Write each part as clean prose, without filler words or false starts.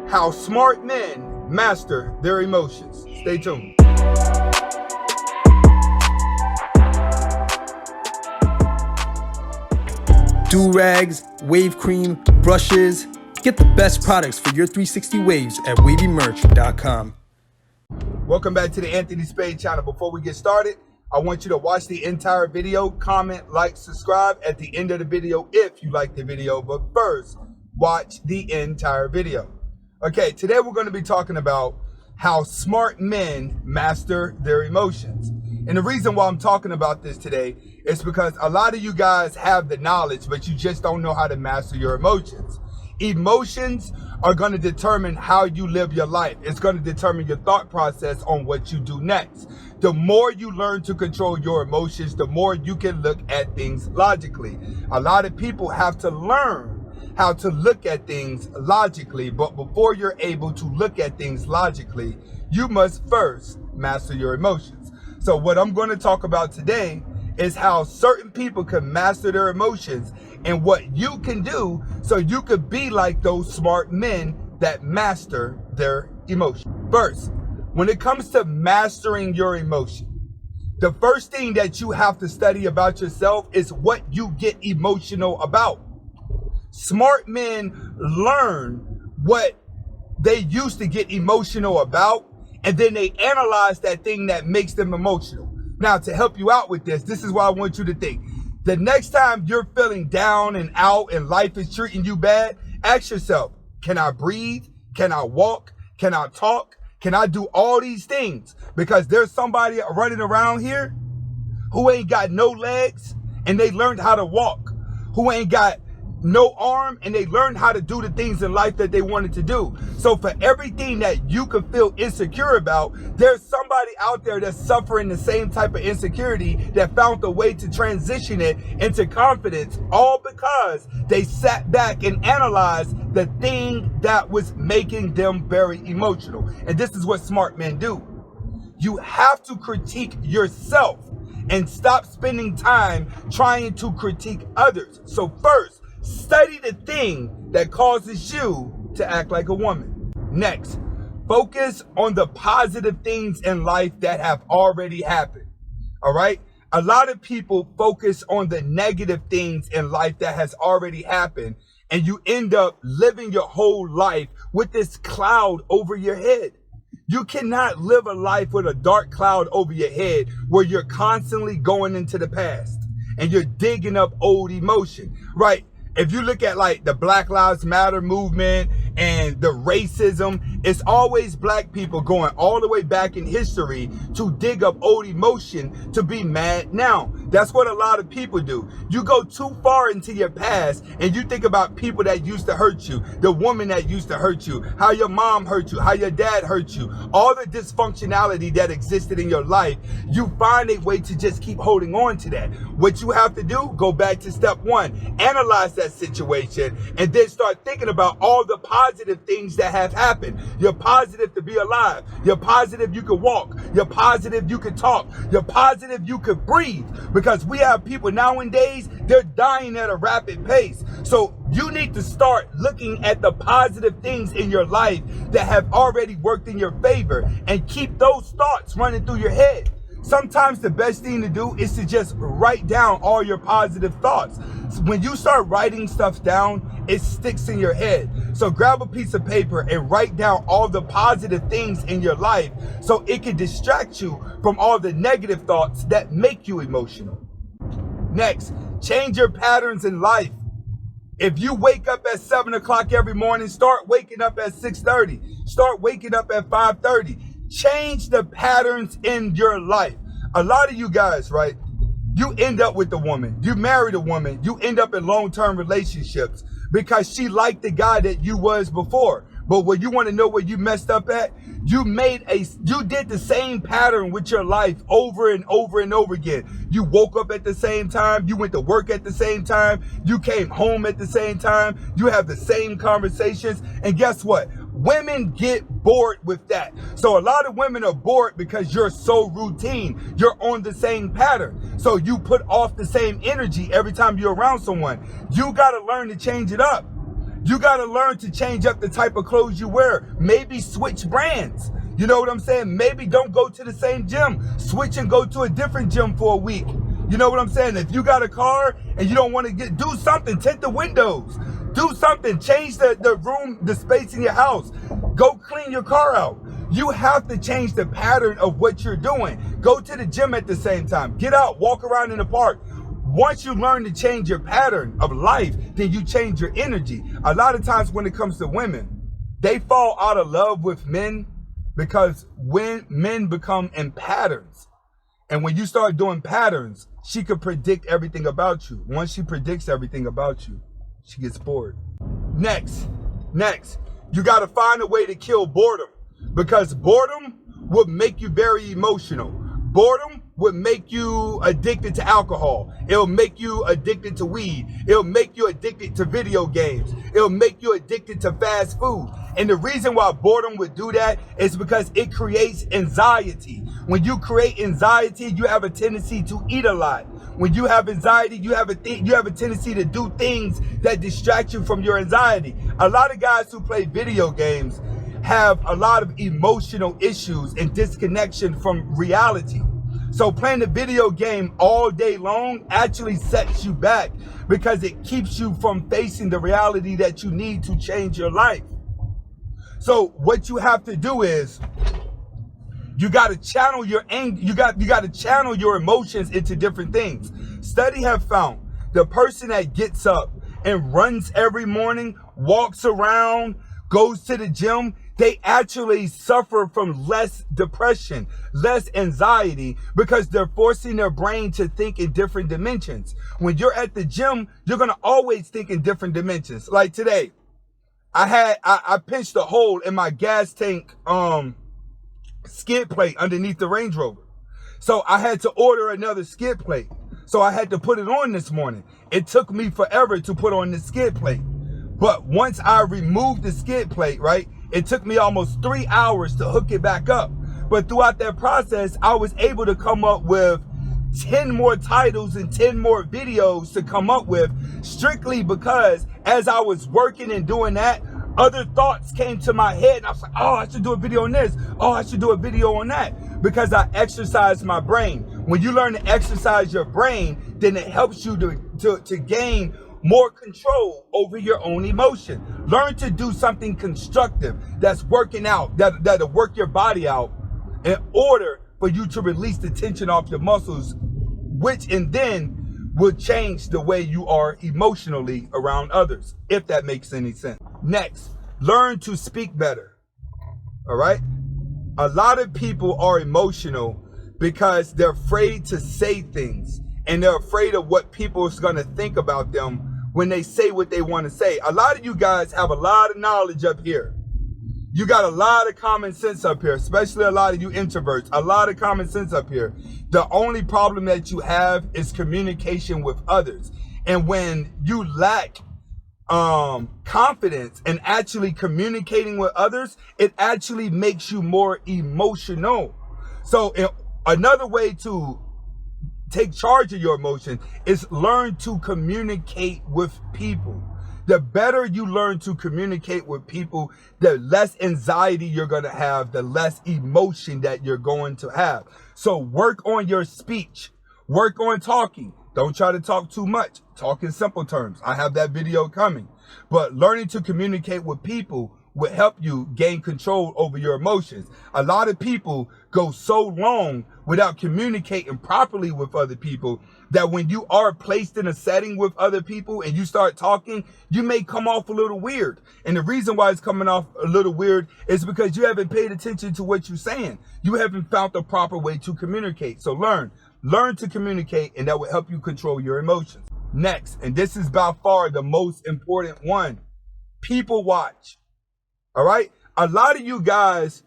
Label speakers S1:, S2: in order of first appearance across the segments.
S1: How smart men master their emotions. Stay tuned.
S2: Do-rags, wave cream, brushes. Get the best products for your 360 waves at wavymerch.com.
S1: Welcome back to the Anthony Spade channel. Before we get started, I want you to watch the entire video, comment, like, subscribe at the end of the video if you like the video. But first, watch the entire video. Okay, today we're going to be talking about how smart men master their emotions. And the reason why I'm talking about this today is because a lot of you guys have the knowledge, but you just don't know how to master your emotions. Emotions are going to determine how you live your life. It's going to determine your thought process on what you do next. The more you learn to control your emotions, the more you can look at things logically. A lot of people have to learn how to look at things logically, but before you're able to look at things logically, you must first master your emotions. So what I'm going to talk about today is how certain people can master their emotions and what you can do so you could be like those smart men that master their emotions. First, when it comes to mastering your emotion, the first thing that you have to study about yourself is what you get emotional about. Smart men learn what they used to get emotional about, and then they analyze that thing that makes them emotional. Now, to help you out with this is what I want you to think. The next time you're feeling down and out and life is treating you bad, ask yourself, can I breathe? Can I walk? Can I talk? Can I do all these things? Because there's somebody running around here who ain't got no legs and they learned how to walk, who ain't got no arm and they learned how to do the things in life that they wanted to do. So for everything that you could feel insecure about, there's somebody out there that's suffering the same type of insecurity that found a way to transition it into confidence, all because they sat back and analyzed the thing that was making them very emotional. And this is what smart men do. You have to critique yourself and stop spending time trying to critique others. So first, study the thing that causes you to act like a woman. Next, focus on the positive things in life that have already happened. All right? A lot of people focus on the negative things in life that has already happened, and you end up living your whole life with this cloud over your head. You cannot live a life with a dark cloud over your head where you're constantly going into the past and you're digging up old emotion, right? If you look at like the Black Lives Matter movement and the racism, it's always black people going all the way back in history to dig up old emotion to be mad now. That's what a lot of people do. You go too far into your past and you think about people that used to hurt you, the woman that used to hurt you, how your mom hurt you, how your dad hurt you, all the dysfunctionality that existed in your life. You find a way to just keep holding on to that. What you have to do, go back to step one, analyze that situation, and then start thinking about all the positive things that have happened. You're positive to be alive. You're positive you could walk. You're positive you could talk. You're positive you could breathe. Because we have people nowadays, they're dying at a rapid pace. So you need to start looking at the positive things in your life that have already worked in your favor and keep those thoughts running through your head. Sometimes the best thing to do is to just write down all your positive thoughts. When you start writing stuff down, it sticks in your head. So grab a piece of paper and write down all the positive things in your life so it can distract you from all the negative thoughts that make you emotional. Next, change your patterns in life. If you wake up at 7 o'clock every morning, start waking up at 6:30. Start waking up at 5:30. Change the patterns in your life. A lot of you guys, right? You end up with a woman. You married a woman. You end up in long-term relationships because she liked the guy that you was before. But what you want to know where you messed up at? You did the same pattern with your life over and over and over again. You woke up at the same time. You went to work at the same time. You came home at the same time. You have the same conversations. And guess what? Women get bored with that. So a lot of women are bored because you're so routine. You're on the same pattern. So you put off the same energy every time you're around someone. You got to learn to change it up. You got to learn to change up the type of clothes you wear. Maybe switch brands. You know what I'm saying? Maybe don't go to the same gym. Switch and go to a different gym for a week. You know what I'm saying? If you got a car and you don't want to do something, tint the windows. Do something. Change the room, the space in your house. Go clean your car out. You have to change the pattern of what you're doing. Go to the gym at the same time. Get out, walk around in the park. Once you learn to change your pattern of life, then you change your energy. A lot of times when it comes to women, they fall out of love with men because when men become in patterns, and when you start doing patterns, she could predict everything about you. Once she predicts everything about you, she gets bored. Next, you got to find a way to kill boredom, because boredom would make you very emotional. Boredom would make you addicted to alcohol. It'll make you addicted to weed. It'll make you addicted to video games. It'll make you addicted to fast food. And the reason why boredom would do that is because it creates anxiety. When you create anxiety, you have a tendency to eat a lot. When you have anxiety, you have a tendency to do things that distract you from your anxiety. A lot of guys who play video games have a lot of emotional issues and disconnection from reality. So playing the video game all day long actually sets you back because it keeps you from facing the reality that you need to change your life. So what you have to do is you got to channel your anger. You got to channel your emotions into different things. Study have found the person that gets up and runs every morning, walks around, goes to the gym, they actually suffer from less depression, less anxiety, because they're forcing their brain to think in different dimensions. When you're at the gym, you're going to always think in different dimensions. Like today, I pinched a hole in my gas tank skid plate underneath the Range Rover. So I had to order another skid plate. So I had to put it on this morning. It took me forever to put on the skid plate. But once I removed the skid plate, right, it took me almost 3 hours to hook it back up. But throughout that process, I was able to come up with 10 more titles and 10 more videos to come up with, strictly because as I was working and doing that, other thoughts came to my head. And I was like, oh, I should do a video on this. Oh, I should do a video on that. Because I exercised my brain. When you learn to exercise your brain, then it helps you to gain more control over your own emotion. Learn to do something constructive that's working out, that'll work your body out in order for you to release the tension off your muscles, which and then will change the way you are emotionally around others, if that makes any sense. Next, learn to speak better. All right? A lot of people are emotional because they're afraid to say things, and they're afraid of what people are going to think about them when they say what they want to say. A lot of you guys have a lot of knowledge up here. You got a lot of common sense up here, especially a lot of you introverts, a lot of common sense up here. The only problem that you have is communication with others. And when you lack confidence in actually communicating with others, it actually makes you more emotional. So another way to take charge of your emotion is learn to communicate with people. The better you learn to communicate with people, the less anxiety you're going to have, the less emotion that you're going to have. So work on your speech. Work on talking. Don't try to talk too much. Talk in simple terms. I have that video coming. But learning to communicate with people will help you gain control over your emotions. A lot of people go so long without communicating properly with other people that when you are placed in a setting with other people and you start talking, you may come off a little weird. And the reason why it's coming off a little weird is because you haven't paid attention to what you're saying. You haven't found the proper way to communicate. So learn to communicate, and that will help you control your emotions. Next, and this is by far the most important one, people watch. All right. A lot of you guys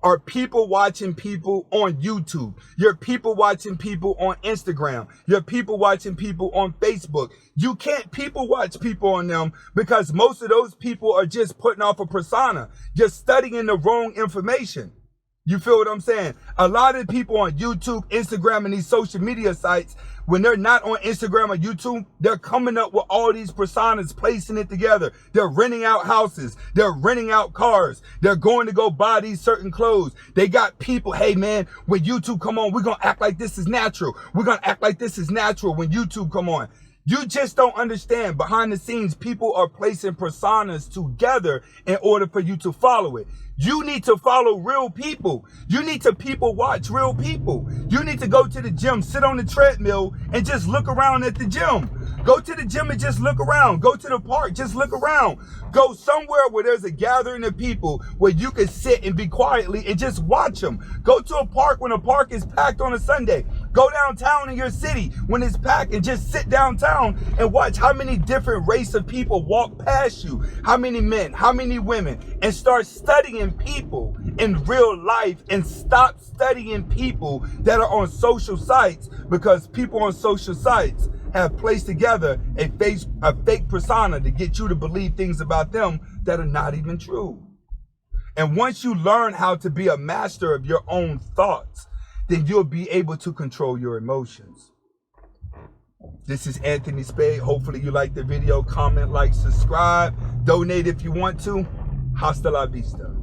S1: are people watching people on YouTube. You're people watching people on Instagram. You're people watching people on Facebook. You can't people watch people on them because most of those people are just putting off a persona, just studying the wrong information. You feel what I'm saying? A lot of people on YouTube, Instagram, and these social media sites When they're not on Instagram or YouTube, they're coming up with all these personas, placing it together. They're renting out houses. They're renting out cars. They're going to go buy these certain clothes. They got people, hey man, when YouTube come on, we're going to act like this is natural. We're going to act like this is natural when YouTube come on. You just don't understand. Behind the scenes, people are placing personas together in order for you to follow it. You need to follow real people. You need to people watch real people. You need to go to the gym, sit on the treadmill, and just look around at the gym. Go to the gym and just look around. Go to the park, just look around. Go somewhere where there's a gathering of people where you can sit and be quietly and just watch them. Go to a park when a park is packed on a Sunday. Go downtown in your city when it's packed and just sit downtown and watch how many different race of people walk past you. How many men, how many women, and start studying people in real life and stop studying people that are on social sites, because people on social sites have placed together a fake persona to get you to believe things about them that are not even true. And once you learn how to be a master of your own thoughts, then you'll be able to control your emotions. This is Anthony Spade. Hopefully you like the video. Comment, like, subscribe, donate if you want to. Hasta la vista.